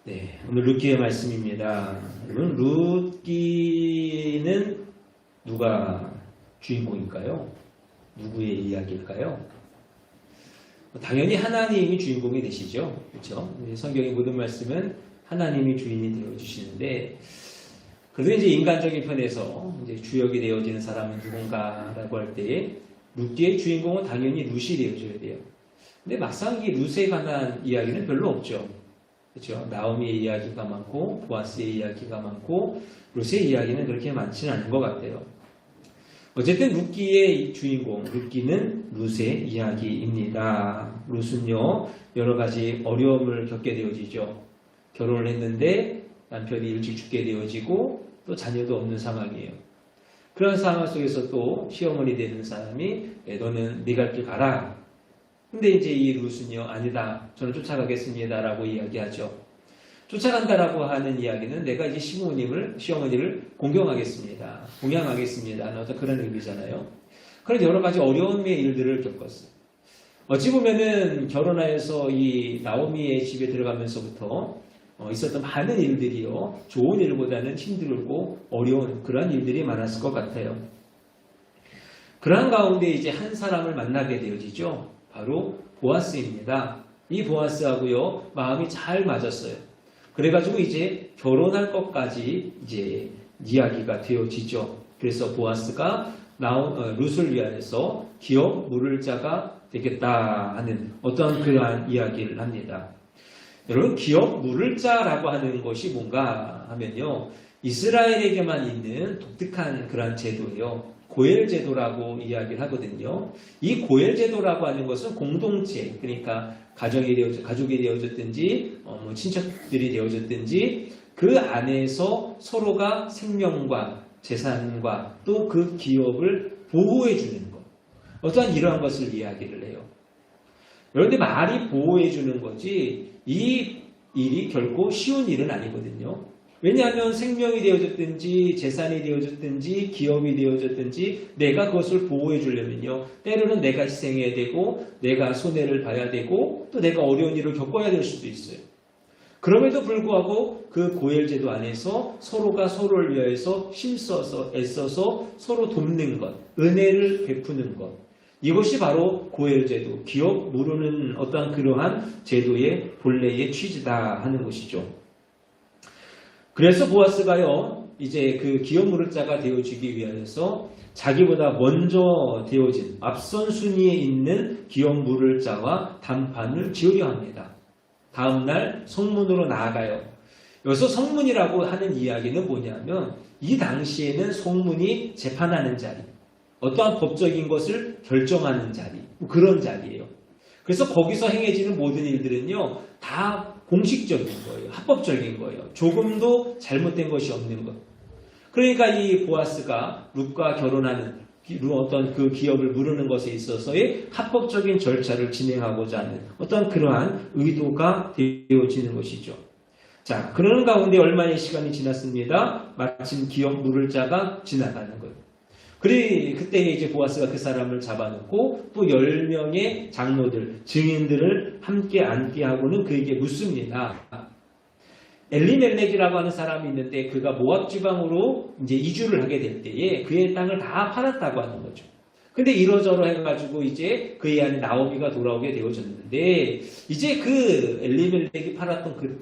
네, 오늘 룻기의 말씀입니다. 여러분, 룻기는 누가 주인공일까요? 누구의 이야기일까요? 당연히 하나님이 주인공이 되시죠. 그렇죠? 성경의 모든 말씀은 하나님이 주인이 되어 주시는데, 그래도 이제 인간적인 편에서 이제 주역이 되어지는 사람은 누군가라고 할 때에 룻기의 주인공은 당연히 룻이 되어줘야 돼요. 근데 막상 이 룻에 관한 이야기는 별로 없죠. 그렇죠? 나오미의 이야기가 많고 보아스의 이야기가 많고 룻의 이야기는 그렇게 많지는 않은 것 같아요. 어쨌든 룻기의 주인공 룻기는 룻의 이야기입니다. 룻은요 여러 가지 어려움을 겪게 되어지죠. 결혼을 했는데 남편이 일찍 죽게 되어지고 또 자녀도 없는 상황이에요. 그런 상황 속에서 또 시어머니 되는 사람이 너는 네 갈 길 가라. 근데 이제 이 룻은요 아니다 저는 쫓아가겠습니다 라고 이야기하죠. 쫓아간다라고 하는 이야기는 내가 이제 시어머니를 공경하겠습니다, 공양하겠습니다 어떤 그런 의미잖아요. 그런 여러 가지 어려움의 일들을 겪었어요. 어찌 보면은 결혼하여서 이 나오미의 집에 들어가면서부터 있었던 많은 일들이요 좋은 일보다는 힘들고 어려운 그런 일들이 많았을 것 같아요. 그러한 가운데 이제 한 사람을 만나게 되어지죠. 바로 보아스입니다. 이 보아스하고요 마음이 잘 맞았어요. 그래가지고 이제 결혼할 것까지 이제 이야기가 되어지죠. 그래서 보아스가 룻을 위하여서 기업 물을 자가 되겠다 하는 어떤 그러한 이야기를 합니다. 여러분 기업 물을 자라고 하는 것이 뭔가 하면요 이스라엘에게만 있는 독특한 그러한 제도예요. 고엘 제도라고 이야기를 하거든요. 이 고엘 제도라고 하는 것은 공동체, 그러니까 가족이 되어졌든지 친척들이 되어졌든지 그 안에서 서로가 생명과 재산과 또 그 기업을 보호해 주는 것. 어떠한 이러한 것을 이야기를 해요. 그런데 말이 보호해 주는 거지 이 일이 결코 쉬운 일은 아니거든요. 왜냐하면 생명이 되어졌든지 재산이 되어졌든지 기업이 되어졌든지 내가 그것을 보호해 주려면요 때로는 내가 희생해야 되고 내가 손해를 봐야 되고 또 내가 어려운 일을 겪어야 될 수도 있어요. 그럼에도 불구하고 그 고엘제도 안에서 서로가 서로를 위해서 힘써서 애써서 서로 돕는 것, 은혜를 베푸는 것, 이것이 바로 고엘제도, 기업 모르는 어떠한 그러한 제도의 본래의 취지다 하는 것이죠. 그래서 보아스가요 이제 그 기업 물을 자가 되어주기 위하여서 자기보다 먼저 되어진 앞선 순위에 있는 기업 물을 자와 담판을 지으려 합니다. 다음날 성문으로 나아가요. 여기서 성문이라고 하는 이야기는 뭐냐면 이 당시에는 성문이 재판하는 자리, 어떠한 법적인 것을 결정하는 자리, 그런 자리예요. 그래서 거기서 행해지는 모든 일들은요 다 공식적인 거예요. 합법적인 거예요. 조금도 잘못된 것이 없는 것. 그러니까 이 보아스가 룻과 결혼하는 어떤 그 기업을 무르는 것에 있어서의 합법적인 절차를 진행하고자 하는 어떤 그러한 의도가 되어지는 것이죠. 자, 그러는 가운데 얼마의 시간이 지났습니다. 마침 기업 물을 자가 지나가는 거예요. 그때 이제 보아스가 그 사람을 잡아놓고 또 10명의 장로들, 증인들을 함께 앉게 하고는 그에게 묻습니다. 엘리멜렉이라고 하는 사람이 있는데 그가 모압 지방으로 이제 이주를 하게 될 때에 그의 땅을 다 팔았다고 하는 거죠. 근데 이러저러 해가지고 이제 그의 아내 나오미가 돌아오게 되어졌는데 이제 그 엘리멜렉이 팔았던 그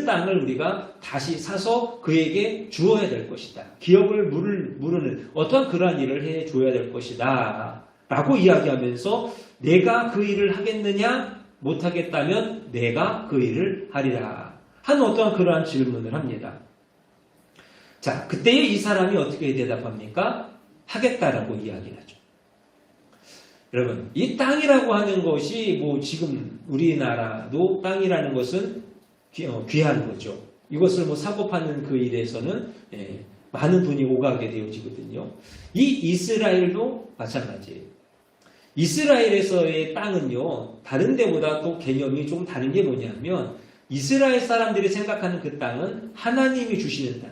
땅을 우리가 다시 사서 그에게 주어야 될 것이다. 기업을 무르는 어떠한 그러한 일을 해줘야 될 것이다. 라고 이야기하면서 내가 그 일을 하겠느냐? 못하겠다면 내가 그 일을 하리라. 하는 어떠한 그러한 질문을 합니다. 자, 그때에 이 사람이 어떻게 대답합니까? 하겠다라고 이야기를 하죠. 여러분, 이 땅이라고 하는 것이 지금 우리나라도 땅이라는 것은 귀한 거죠. 이것을 사고 파는 그 일에서는 많은 돈이 오가게 되어지거든요. 이 이스라엘도 마찬가지예요. 이스라엘에서의 땅은요, 다른 데보다 또 개념이 좀 다른 게 뭐냐면, 이스라엘 사람들이 생각하는 그 땅은 하나님이 주시는 땅,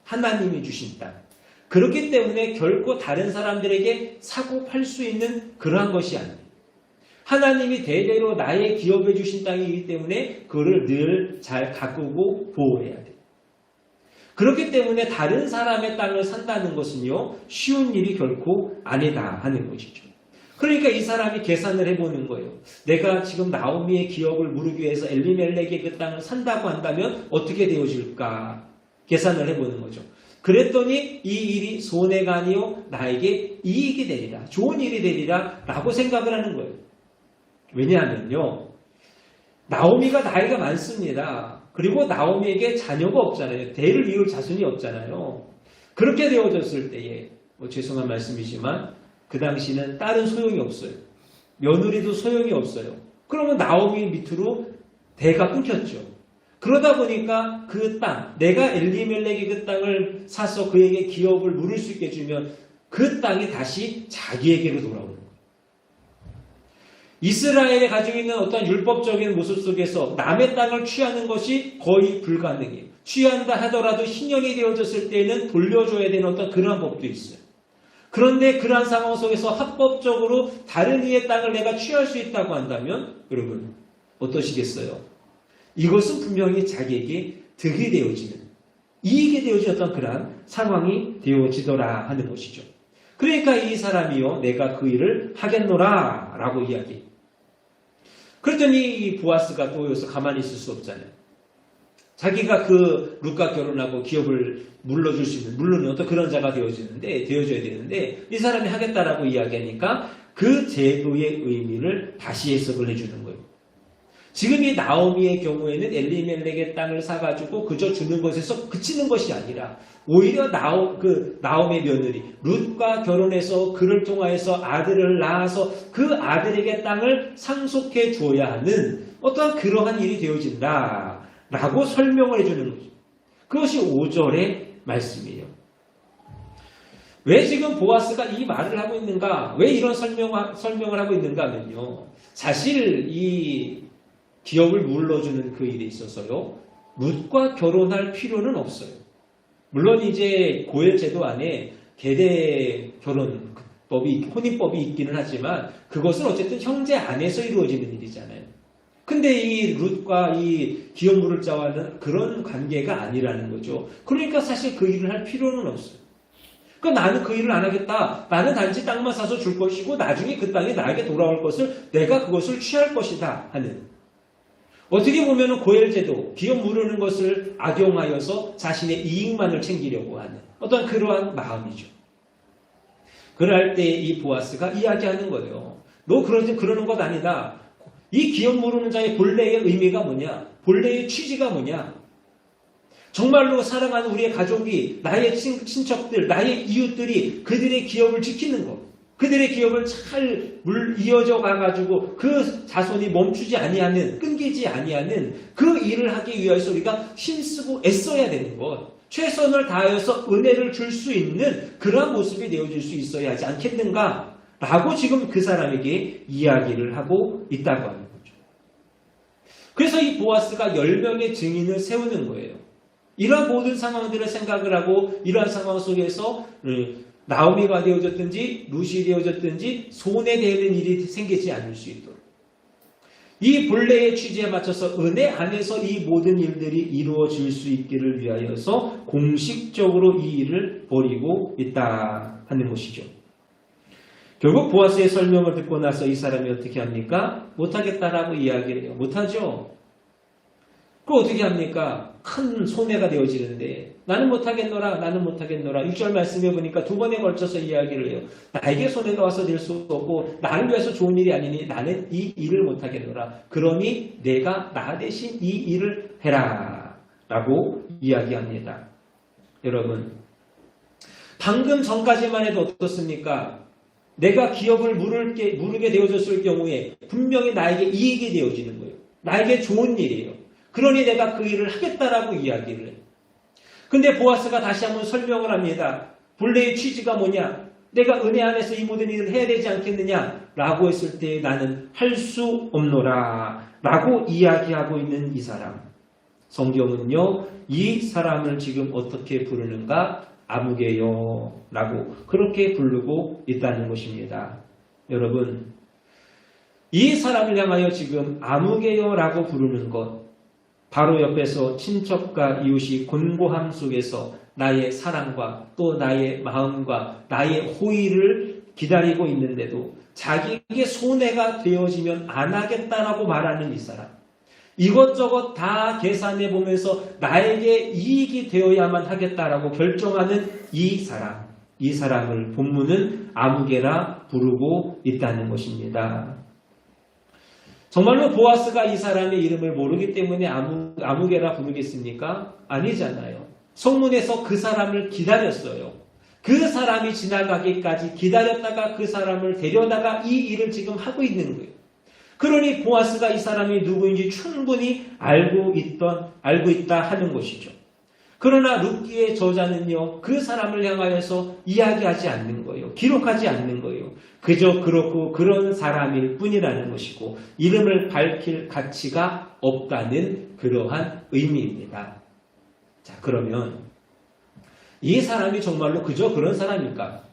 하나님이 주신 땅. 그렇기 때문에 결코 다른 사람들에게 사고 팔 수 있는 그러한 것이 아니에요. 하나님이 대대로 나의 기업해 주신 땅이기 때문에 그거를 늘 잘 가꾸고 보호해야 돼. 그렇기 때문에 다른 사람의 땅을 산다는 것은요, 쉬운 일이 결코 아니다 하는 것이죠. 그러니까 이 사람이 계산을 해보는 거예요. 내가 지금 나오미의 기업을 무르기 위해서 엘리멜렉의 그 땅을 산다고 한다면 어떻게 되어질까? 계산을 해보는 거죠. 그랬더니 이 일이 손해가 아니요 나에게 이익이 되리라, 좋은 일이 되리라 라고 생각을 하는 거예요. 왜냐하면요, 나오미가 나이가 많습니다. 그리고 나오미에게 자녀가 없잖아요. 대를 이을 자손이 없잖아요. 그렇게 되어졌을 때에 죄송한 말씀이지만 그 당시는 딸은 소용이 없어요. 며느리도 소용이 없어요. 그러면 나오미 밑으로 대가 끊겼죠. 그러다 보니까 그 땅, 내가 엘리멜렉의 그 땅을 사서 그에게 기업을 물을 수 있게 해주면 그 땅이 다시 자기에게로 돌아오는 거예요. 이스라엘이 가지고 있는 어떤 율법적인 모습 속에서 남의 땅을 취하는 것이 거의 불가능해요. 취한다 하더라도 희년이 되어졌을 때에는 돌려줘야 되는 어떤 그러한 법도 있어요. 그런데 그러한 상황 속에서 합법적으로 다른 이의 땅을 내가 취할 수 있다고 한다면 여러분 어떠시겠어요? 이것은 분명히 자기에게 득이 되어지는, 이익이 되어지는 어떤 그러한 상황이 되어지더라 하는 것이죠. 그러니까 이 사람이요, 내가 그 일을 하겠노라 라고 이야기해요. 그랬더니 이 보아스가 또 여기서 가만히 있을 수 없잖아요. 자기가 그 룻과 결혼하고 기업을 물러줄 수 있는, 물론 어떤 그런 자가 되어줘야 되는데 이 사람이 하겠다라고 이야기하니까 그 제도의 의미를 다시 해석을 해주는 거예요. 지금 이 나오미의 경우에는 엘리멜렉의 땅을 사가지고 그저 주는 것에서 그치는 것이 아니라 오히려 나오미의 며느리 룻과 결혼해서 그를 통하여서 아들을 낳아서 그 아들에게 땅을 상속해 줘야 하는 어떠한 그러한 일이 되어진다 라고 설명을 해주는 거죠. 그것이 5절의 말씀이에요. 왜 지금 보아스가 이 말을 하고 있는가? 왜 이런 설명을 하고 있는가 하면요, 사실 이 기업을 물러주는 그 일에 있어서요, 룻과 결혼할 필요는 없어요. 물론 이제 고엘 제도 안에 계대 결혼법이, 혼인법이 있기는 하지만 그것은 어쨌든 형제 안에서 이루어지는 일이잖아요. 근데 이 룻과 이 기업 물을 자와는 그런 관계가 아니라는 거죠. 그러니까 사실 그 일을 할 필요는 없어요. 그러니까 나는 그 일을 안 하겠다. 나는 단지 땅만 사서 줄 것이고 나중에 그 땅이 나에게 돌아올 것을, 내가 그것을 취할 것이다 하는, 어떻게 보면 고엘제도, 기업 무르는 것을 악용하여서 자신의 이익만을 챙기려고 하는 어떤 그러한 마음이죠. 그럴 때 이 보아스가 이야기하는 거예요. 너 그러는 것 아니다. 이 기업 무르는 자의 본래의 의미가 뭐냐? 본래의 취지가 뭐냐? 정말로 사랑하는 우리의 가족이, 나의 친척들, 나의 이웃들이 그들의 기업을 지키는 것, 그들의 기업을 잘 이어져 가가지고 그 자손이 멈추지 아니하는, 끊기지 아니하는 그 일을 하기 위해서 우리가 힘쓰고 애써야 되는 것, 최선을 다하여서 은혜를 줄 수 있는 그러한 모습이 되어질 수 있어야 하지 않겠는가? 라고 지금 그 사람에게 이야기를 하고 있다고 하는 거죠. 그래서 이 보아스가 10명의 증인을 세우는 거예요. 이러한 모든 상황들을 생각을 하고 이러한 상황 속에서 나오미가 되어졌든지 룻이 되어졌든지 손해되는 일이 생기지 않을 수 있도록 이 본래의 취지에 맞춰서 은혜 안에서 이 모든 일들이 이루어질 수 있기를 위하여서 공식적으로 이 일을 벌이고 있다 하는 것이죠. 결국 보아스의 설명을 듣고 나서 이 사람이 어떻게 합니까? 못하겠다라고 이야기를 해요. 못하죠. 그럼 어떻게 합니까? 큰 손해가 되어지는데 나는 못하겠노라, 나는 못하겠노라. 6절 말씀해 보니까 두 번에 걸쳐서 이야기를 해요. 나에게 손해가 와서 될 수 없고 나를 위해서 좋은 일이 아니니 나는 이 일을 못하겠노라. 그러니 내가 나 대신 이 일을 해라 라고 이야기합니다. 여러분, 방금 전까지만 해도 어떻습니까? 내가 기업을 무르게 되어졌을 경우에 분명히 나에게 이익이 되어지는 거예요. 나에게 좋은 일이에요. 그러니 내가 그 일을 하겠다라고 이야기를 해요. 근데 보아스가 다시 한번 설명을 합니다. 본래의 취지가 뭐냐? 내가 은혜 안에서 이 모든 일을 해야 되지 않겠느냐? 라고 했을 때 나는 할 수 없노라 라고 이야기하고 있는 이 사람. 성경은요, 이 사람을 지금 어떻게 부르는가? 아무개요 라고 그렇게 부르고 있다는 것입니다. 여러분, 이 사람을 향하여 지금 아무개요라고 부르는 것, 바로 옆에서 친척과 이웃이 곤고함 속에서 나의 사랑과 또 나의 마음과 나의 호의를 기다리고 있는데도 자기에게 손해가 되어지면 안 하겠다라고 말하는 이 사람, 이것저것 다 계산해 보면서 나에게 이익이 되어야만 하겠다라고 결정하는 이 사람을 본문은 아무개라 부르고 있다는 것입니다. 정말로 보아스가 이 사람의 이름을 모르기 때문에 아무개라 부르겠습니까? 아니잖아요. 성문에서 그 사람을 기다렸어요. 그 사람이 지나가기까지 기다렸다가 그 사람을 데려다가 이 일을 지금 하고 있는 거예요. 그러니 보아스가 이 사람이 누구인지 충분히 알고 있다 하는 것이죠. 그러나 룻기의 저자는요, 그 사람을 향하여서 이야기하지 않는 거예요. 기록하지 않는 거예요. 그저 그렇고 그런 사람일 뿐이라는 것이고 이름을 밝힐 가치가 없다는 그러한 의미입니다. 자, 그러면 이 사람이 정말로 그저 그런 사람일까?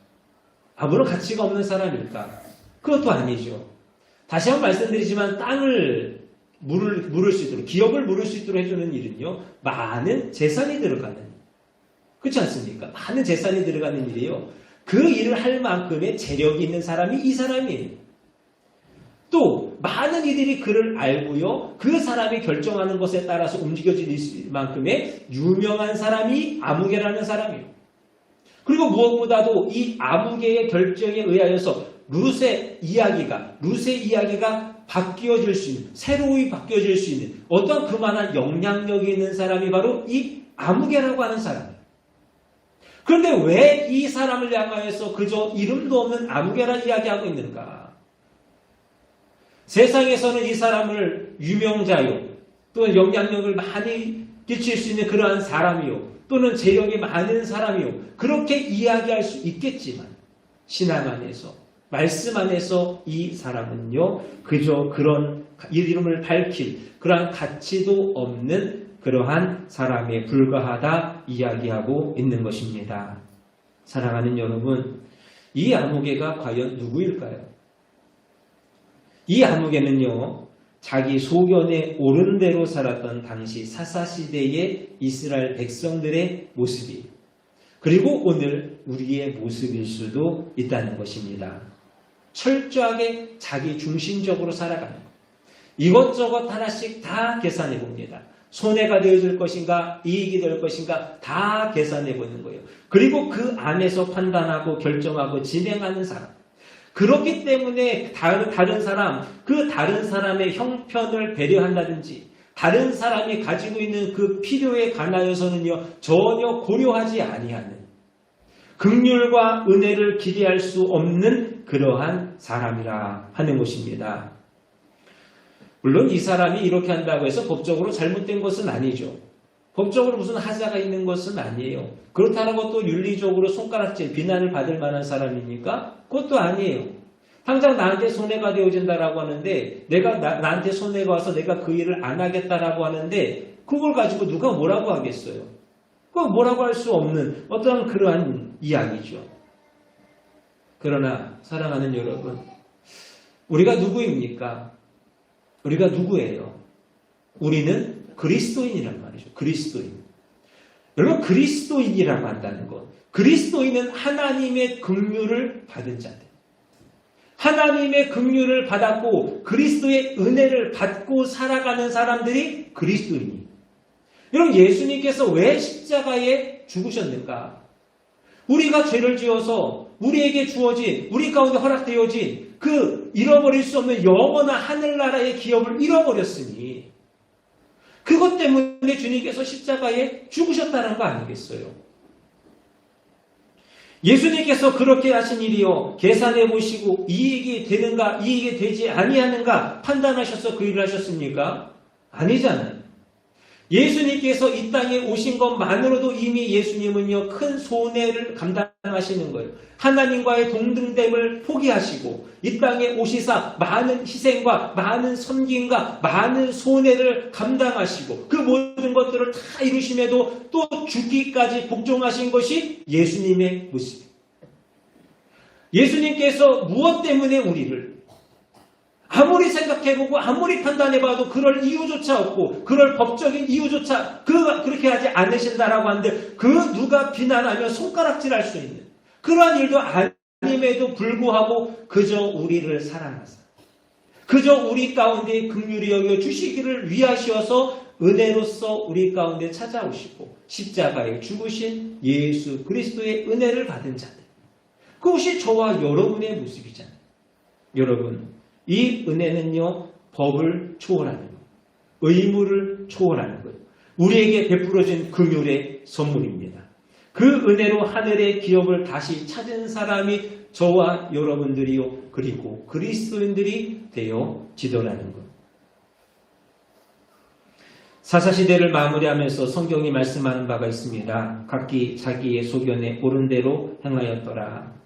아무런 가치가 없는 사람일까? 그것도 아니죠. 다시 한번 말씀드리지만 땅을 물을 수 있도록, 기업을 물을 수 있도록 해주는 일은요, 많은 재산이 들어가는, 그렇지 않습니까? 많은 재산이 들어가는 일이에요. 그 일을 할 만큼의 재력이 있는 사람이 이 사람이에요. 또 많은 이들이 그를 알고요, 그 사람이 결정하는 것에 따라서 움직여질 만큼의 유명한 사람이 아무개라는 사람이에요. 그리고 무엇보다도 이 아무개의 결정에 의하여서 룻의 이야기가 바뀌어질 수 있는, 새로이 바뀌어질 수 있는 어떤 그만한 영향력이 있는 사람이 바로 이 아무개라고 하는 사람이에요. 그런데 왜 이 사람을 향하여서 그저 이름도 없는 아무개라 이야기하고 있는가? 세상에서는 이 사람을 유명자요, 또는 영향력을 많이 끼칠 수 있는 그러한 사람이요, 또는 재력이 많은 사람이요, 그렇게 이야기할 수 있겠지만 신앙 안에서, 말씀 안에서 이 사람은요, 그저 그런 이름을 밝힐 그러한 가치도 없는 그러한 사람에 불과하다 이야기하고 있는 것입니다. 사랑하는 여러분, 이 아무개가 과연 누구일까요? 이 아무개는요, 자기 소견에 옳은 대로 살았던 당시 사사시대의 이스라엘 백성들의 모습이, 그리고 오늘 우리의 모습일 수도 있다는 것입니다. 철저하게 자기 중심적으로 살아가는 것. 이것저것 하나씩 다 계산해 봅니다. 손해가 되어질 것인가, 이익이 될 것인가 다 계산해 보는 거예요. 그리고 그 안에서 판단하고 결정하고 진행하는 사람. 그렇기 때문에 다른 사람의 형편을 배려한다든지 다른 사람이 가지고 있는 그 필요에 관하여서는요, 전혀 고려하지 아니하는, 긍휼과 은혜를 기대할 수 없는 그러한 사람이라 하는 것입니다. 물론 이 사람이 이렇게 한다고 해서 법적으로 잘못된 것은 아니죠. 법적으로 무슨 하자가 있는 것은 아니에요. 그렇다고 또 윤리적으로 손가락질, 비난을 받을 만한 사람입니까? 그것도 아니에요. 당장 나한테 손해가 되어진다라고 하는데, 나한테 손해가 와서 내가 그 일을 안 하겠다라고 하는데, 그걸 가지고 누가 뭐라고 하겠어요? 그거 뭐라고 할 수 없는 어떤 그러한 이야기죠. 그러나 사랑하는 여러분, 우리가 누구입니까? 우리가 누구예요? 우리는 그리스도인이란 말이죠. 그리스도인. 여러분, 그리스도인이라고 한다는 것, 그리스도인은 하나님의 긍휼을 받은 자들, 하나님의 긍휼을 받았고 그리스도의 은혜를 받고 살아가는 사람들이 그리스도인이에요. 여러분, 예수님께서 왜 십자가에 죽으셨는가? 우리가 죄를 지어서 우리에게 주어진, 우리 가운데 허락되어진 그 잃어버릴 수 없는 영원한 하늘나라의 기업을 잃어버렸으니 그것 때문에 주님께서 십자가에 죽으셨다는 거 아니겠어요? 예수님께서 그렇게 하신 일이요, 계산해 보시고 이익이 되는가 이익이 되지 아니하는가 판단하셔서 그 일을 하셨습니까? 아니잖아요. 예수님께서 이 땅에 오신 것만으로도 이미 예수님은요, 큰 손해를 감당하시는 거예요. 하나님과의 동등됨을 포기하시고 이 땅에 오시사 많은 희생과 많은 섬김과 많은 손해를 감당하시고 그 모든 것들을 다 이루심에도 또 죽기까지 복종하신 것이 예수님의 모습이에요. 예수님께서 무엇 때문에 우리를, 아무리 생각해보고 아무리 판단해봐도 그럴 이유조차 없고 그럴 법적인 이유조차 그렇게 하지 않으신다라고 하는데 그 누가 비난하며 손가락질할 수 있는 그러한 일도 아님에도 불구하고 그저 우리를 사랑하사 그저 우리 가운데 긍휼히 여겨 주시기를 위하시어서 은혜로서 우리 가운데 찾아오시고 십자가에 죽으신 예수 그리스도의 은혜를 받은 자들 그것이 저와 여러분의 모습이잖아요. 여러분 이 은혜는요 법을 초월하는 거예요. 의무를 초월하는 거예요. 우리에게 베풀어진 긍휼의 선물입니다. 그 은혜로 하늘의 기업을 다시 찾은 사람이 저와 여러분들이요 그리고 그리스도인들이 되어지더라는 것. 사사시대를 마무리하면서 성경이 말씀하는 바가 있습니다. 각기 자기의 소견에 옳은 대로 행하였더라.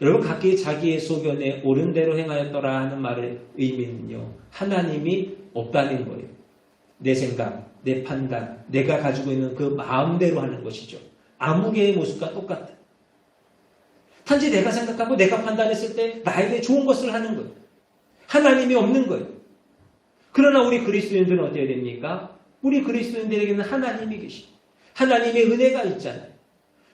여러분 각기 자기의 소견에 옳은 대로 행하였더라 하는 말의 의미는요. 하나님이 없다는 거예요. 내 생각, 내 판단, 내가 가지고 있는 그 마음대로 하는 것이죠. 아무개의 모습과 똑같다. 단지 내가 생각하고 내가 판단했을 때 나에게 좋은 것을 하는 거예요. 하나님이 없는 거예요. 그러나 우리 그리스도인들은 어때야 됩니까? 우리 그리스도인들에게는 하나님이 계시고 하나님의 은혜가 있잖아요.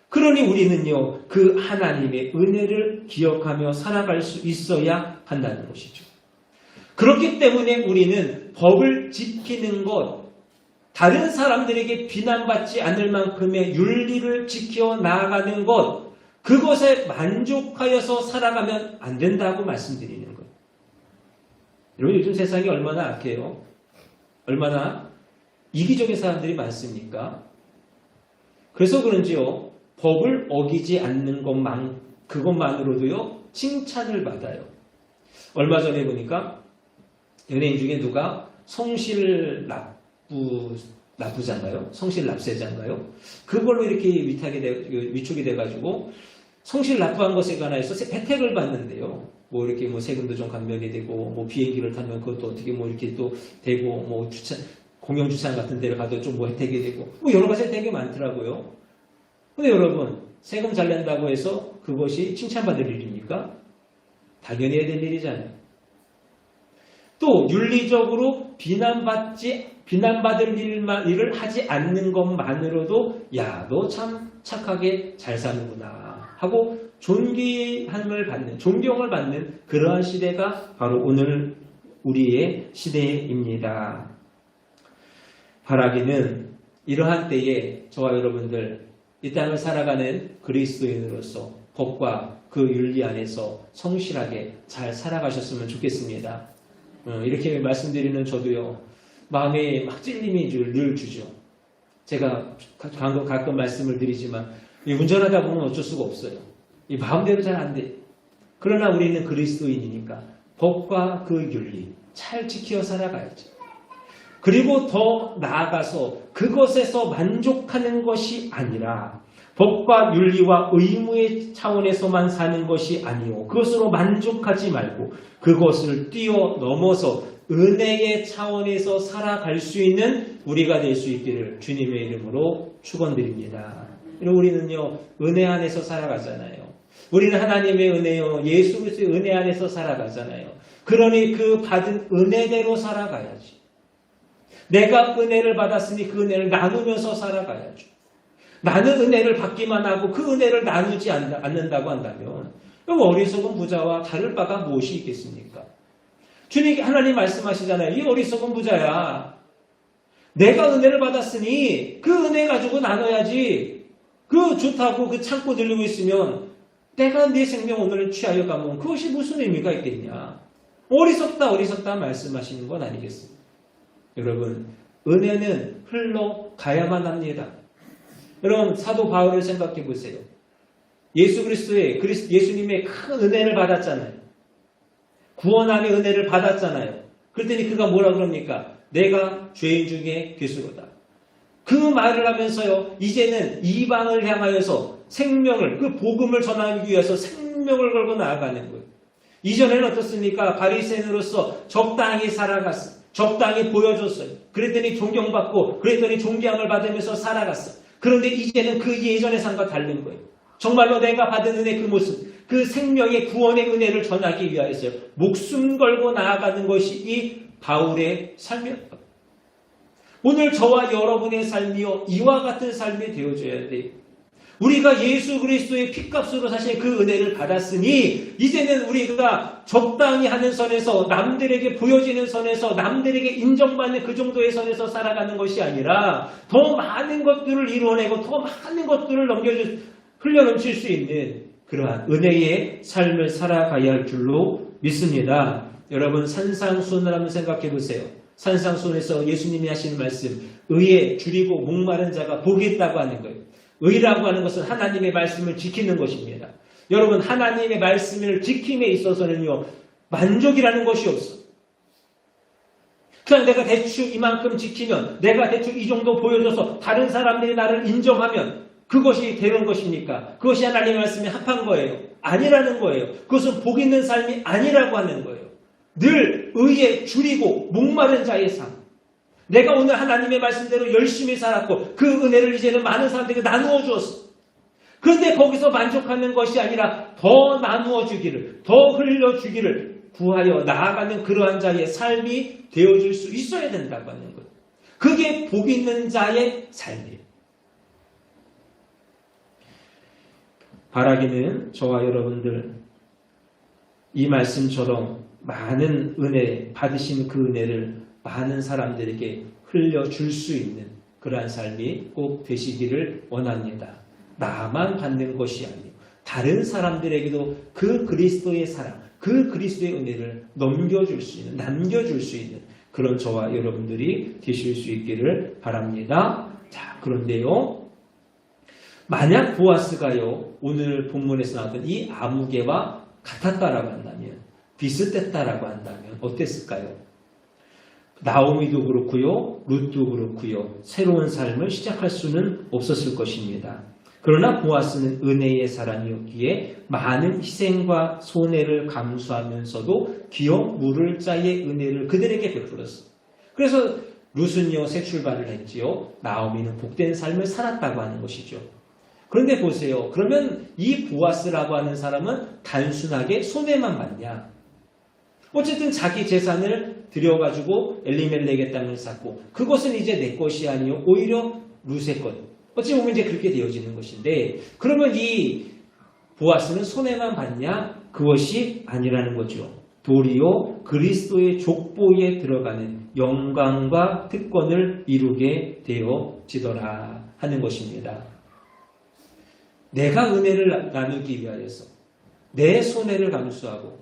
그러니 우리는요 그 하나님의 은혜를 기억하며 살아갈 수 있어야 한다는 것이죠. 그렇기 때문에 우리는 법을 지키는 것, 다른 사람들에게 비난받지 않을 만큼의 윤리를 지켜 나아가는 것, 그것에 만족하여서 살아가면 안 된다고 말씀드리는 거예요. 여러분 요즘 세상이 얼마나 악해요? 얼마나 이기적인 사람들이 많습니까? 그래서 그런지요 법을 어기지 않는 그것만으로도요 칭찬을 받아요. 얼마 전에 보니까 연예인 중에 누가 성실납부자인가요? 성실납세자인가요? 그걸로 이렇게 위축이 돼가지고 성실납부한 것에 관해서 혜택을 받는데요. 뭐 이렇게 뭐 세금도 좀 감면이 되고 뭐 비행기를 타면 그것도 어떻게 뭐 이렇게 또 되고 뭐 공영주차장 같은 데를 가도 좀 뭐 혜택이 되고 뭐 여러 가지 혜택이 많더라고요. 근데 여러분 세금 잘 낸다고 해서 그것이 칭찬받을 일입니까? 당연히 해야 될 일이잖아요. 또 윤리적으로 비난받을 일을 하지 않는 것만으로도 야, 너 참 착하게 잘 사는구나 하고 존경을 받는 그러한 시대가 바로 오늘 우리의 시대입니다. 바라기는 이러한 때에 저와 여러분들 이 땅을 살아가는 그리스도인으로서 법과 그 윤리 안에서 성실하게 잘 살아가셨으면 좋겠습니다. 이렇게 말씀드리는 저도요 마음에 막 찔림이 늘 주죠. 제가 가끔 말씀을 드리지만 운전하다 보면 어쩔 수가 없어요. 이 마음대로 잘 안 돼. 그러나 우리는 그리스도인이니까 법과 그 윤리 잘 지켜 살아가야죠. 그리고 더 나아가서 그것에서 만족하는 것이 아니라 법과 윤리와 의무의 차원에서만 사는 것이 아니오. 그것으로 만족하지 말고 그것을 뛰어넘어서 은혜의 차원에서 살아갈 수 있는 우리가 될 수 있기를 주님의 이름으로 축원드립니다. 우리는요 은혜 안에서 살아가잖아요. 우리는 하나님의 은혜요 예수 그리스도의 은혜 안에서 살아가잖아요. 그러니 그 받은 은혜대로 살아가야지. 내가 은혜를 받았으니 그 은혜를 나누면서 살아가야죠. 나는 은혜를 받기만 하고 그 은혜를 나누지 않는다고 한다면 어리석은 부자와 다를 바가 무엇이 있겠습니까? 주님 하나님 말씀하시잖아요. 이 어리석은 부자야. 내가 은혜를 받았으니 그 은혜 가지고 나눠야지. 그 좋다고 그 참고 들리고 있으면 내가 네 생명 오늘 취하여 가면 그것이 무슨 의미가 있겠냐. 어리석다 말씀하시는 건 아니겠습니까? 여러분 은혜는 흘러가야만 합니다. 여러분 사도 바울을 생각해 보세요. 예수님의 큰 은혜를 받았잖아요. 구원함의 은혜를 받았잖아요. 그랬더니 그가 뭐라 그럽니까? 내가 죄인 중에 괴수로다. 그 말을 하면서요. 이제는 이방을 향하여서 생명을 그 복음을 전하기 위해서 생명을 걸고 나아가는 거예요. 이전에는 어떻습니까? 바리새인으로서 적당히 살아갔어요. 적당히 보여줬어요. 그랬더니 존경받고 그랬더니 존경을 받으면서 살아갔어요. 그런데 이제는 그 예전의 삶과 다른 거예요. 정말로 내가 받은 은혜 그 모습 그 생명의 구원의 은혜를 전하기 위하여서 목숨 걸고 나아가는 것이 이 바울의 삶이었다. 오늘 저와 여러분의 삶이요 이와 같은 삶이 되어줘야 돼요. 우리가 예수 그리스도의 피값으로 사실 그 은혜를 받았으니 이제는 우리가 적당히 하는 선에서 남들에게 보여지는 선에서 남들에게 인정받는 그 정도의 선에서 살아가는 것이 아니라 더 많은 것들을 이루어내고 더 많은 것들을 흘려넘칠 수 있는 그러한 은혜의 삶을 살아가야 할 줄로 믿습니다. 여러분 산상수훈을 한번 생각해 보세요. 산상수훈에서 예수님이 하시는 말씀 의에 줄이고 목마른 자가 복이 있다고 하는 거예요. 의라고 하는 것은 하나님의 말씀을 지키는 것입니다. 여러분 하나님의 말씀을 지킴에 있어서는요 만족이라는 것이 없어. 그냥 내가 대충 이만큼 지키면 내가 대충 이 정도 보여줘서 다른 사람들이 나를 인정하면 그것이 되는 것입니까? 그것이 하나님의 말씀에 합한 거예요. 아니라는 거예요. 그것은 복 있는 삶이 아니라고 하는 거예요. 늘 의에 줄이고 목마른 자의 삶. 내가 오늘 하나님의 말씀대로 열심히 살았고 그 은혜를 이제는 많은 사람들에게 나누어 주었어. 그런데 거기서 만족하는 것이 아니라 더 나누어 주기를, 더 흘려 주기를 구하여 나아가는 그러한 자의 삶이 되어줄 수 있어야 된다고 하는 거예요. 그게 복 있는 자의 삶이에요. 바라기는 저와 여러분들 이 말씀처럼 많은 은혜 받으신 그 은혜를 많은 사람들에게 흘려줄 수 있는 그러한 삶이 꼭 되시기를 원합니다. 나만 받는 것이 아니고 다른 사람들에게도 그 그리스도의 사랑, 그 그리스도의 은혜를 남겨줄 수 있는 그런 저와 여러분들이 되실 수 있기를 바랍니다. 자, 그런데요. 만약 보아스가요, 오늘 본문에서 나왔던 이 아무개와 같았다라고 한다면, 비슷했다라고 한다면 어땠을까요? 나오미도 그렇고요, 룻도 그렇고요, 새로운 삶을 시작할 수는 없었을 것입니다. 그러나 보아스는 은혜의 사람이었기에 많은 희생과 손해를 감수하면서도 기업 물을 자의 은혜를 그들에게 베풀었어. 그래서 룻은요 새 출발을 했지요. 나오미는 복된 삶을 살았다고 하는 것이죠. 그런데 보세요. 그러면 이 보아스라고 하는 사람은 단순하게 손해만 봤냐? 어쨌든 자기 재산을 들여가지고 엘리멜렉의 땅을 샀고 그것은 이제 내 것이 아니요 오히려 룻의 것. 어찌 보면 이제 그렇게 되어지는 것인데 그러면 이 보아스는 손해만 봤냐? 그것이 아니라는 거죠. 도리어 그리스도의 족보에 들어가는 영광과 특권을 이루게 되어지더라 하는 것입니다. 내가 은혜를 나누기 위하여서 내 손해를 감수하고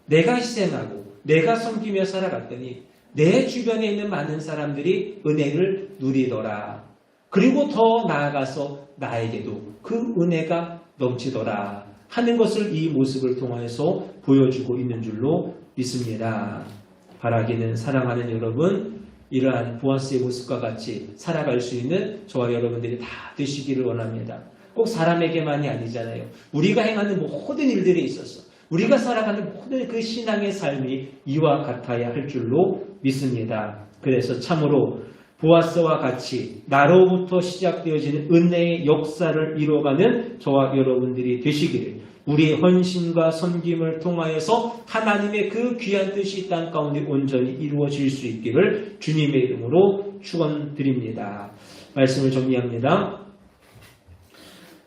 내가 희생하고 내가 섬기며 살아갔더니 내 주변에 있는 많은 사람들이 은혜를 누리더라. 그리고 더 나아가서 나에게도 그 은혜가 넘치더라 하는 것을 이 모습을 통해서 보여주고 있는 줄로 믿습니다. 바라기는 사랑하는 여러분, 이러한 보아스의 모습과 같이 살아갈 수 있는 저와 여러분들이 다 되시기를 원합니다. 꼭 사람에게만이 아니잖아요. 우리가 행하는 모든 일들에 있어서 우리가 살아가는 모든 그 신앙의 삶이 이와 같아야 할 줄로 믿습니다. 그래서 참으로 보아스와 같이 나로부터 시작되어지는 은혜의 역사를 이루어가는 저와 여러분들이 되시기를 우리의 헌신과 섬김을 통하여서 하나님의 그 귀한 뜻이 이 땅 가운데 온전히 이루어질 수 있기를 주님의 이름으로 축원드립니다. 말씀을 정리합니다.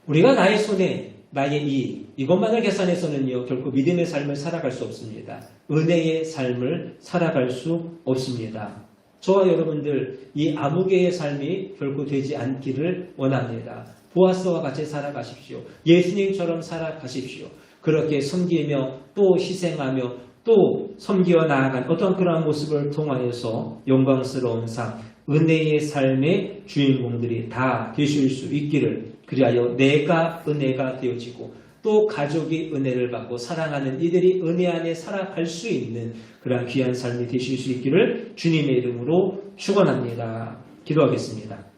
우리가 나의 손에 나의 이것만을 계산해서는요 결코 믿음의 삶을 살아갈 수 없습니다. 은혜의 삶을 살아갈 수 없습니다. 저와 여러분들 이 아무개의 삶이 결코 되지 않기를 원합니다. 보아스와 같이 살아가십시오. 예수님처럼 살아가십시오. 그렇게 섬기며 또 희생하며 또 섬기어 나아간 어떤 그러한 모습을 통하여서 영광스러운 상 은혜의 삶의 주인공들이 다 되실 수 있기를 그리하여 내가 은혜가 되어지고 또 가족이 은혜를 받고 사랑하는 이들이 은혜 안에 살아갈 수 있는 그러한 귀한 삶이 되실 수 있기를 주님의 이름으로 축원합니다. 기도하겠습니다.